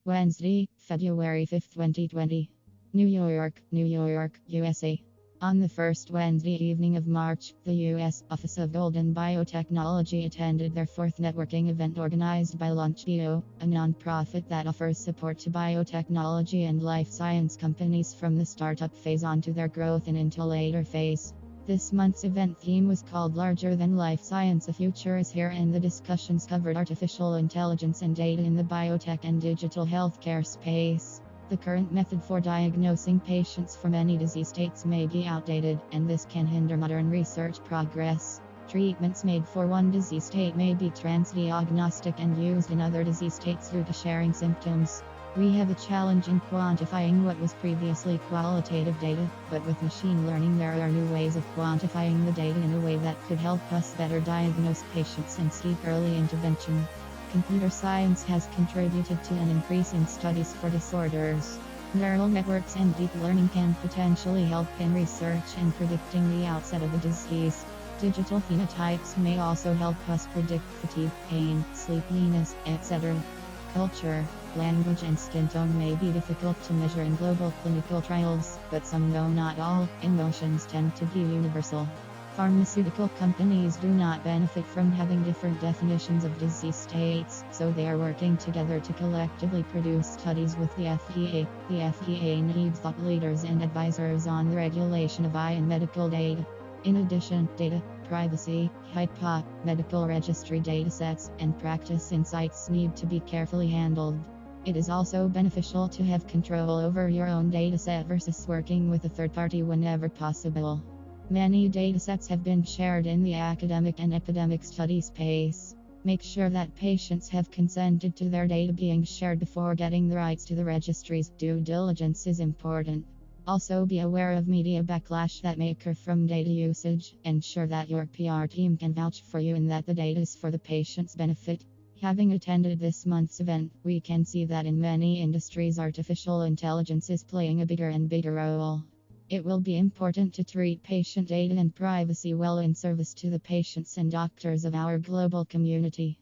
Wednesday, February 5th, 2020. New York, New York, USA. On the first Wednesday evening of March, the U.S. Office of Golden Biotechnology attended their fourth networking event organized by LaunchBio, a nonprofit that offers support to biotechnology and life science companies from the startup phase on to their growth and into later phase. This month's event theme was called Larger Than Life Science, a Future is Here, and the discussions covered artificial intelligence and data in the biotech and digital healthcare space. The current method for diagnosing patients for many disease states may be outdated, and this can hinder modern research progress. Treatments made for one disease state may be transdiagnostic and used in other disease states due to sharing symptoms. We have a challenge in quantifying what was previously qualitative data, but with machine learning there are new ways of quantifying the data in a way that could help us better diagnose patients and seek early intervention. Computer science has contributed to an increase in studies for disorders. Neural networks and deep learning can potentially help in research and predicting the outset of a disease. Digital phenotypes may also help us predict fatigue, pain, sleepiness, etc. Culture, language, and skin tone may be difficult to measure in global clinical trials, but some, though not all, emotions tend to be universal. Pharmaceutical companies do not benefit from having different definitions of disease states, so they are working together to collectively produce studies with the FDA. The FDA needs thought leaders and advisors on the regulation of eye and medical data. In addition, data, privacy, HIPAA, medical registry datasets, and practice insights need to be carefully handled. It is also beneficial to have control over your own dataset versus working with a third party whenever possible. Many datasets have been shared in the academic and epidemic study space. Make sure that patients have consented to their data being shared before getting the rights to the registries. Due diligence is important. Also, be aware of media backlash that may occur from data usage. Ensure that your PR team can vouch for you and that the data is for the patient's benefit. Having attended this month's event, we can see that in many industries artificial intelligence is playing a bigger and bigger role. It will be important to treat patient data and privacy well in service to the patients and doctors of our global community.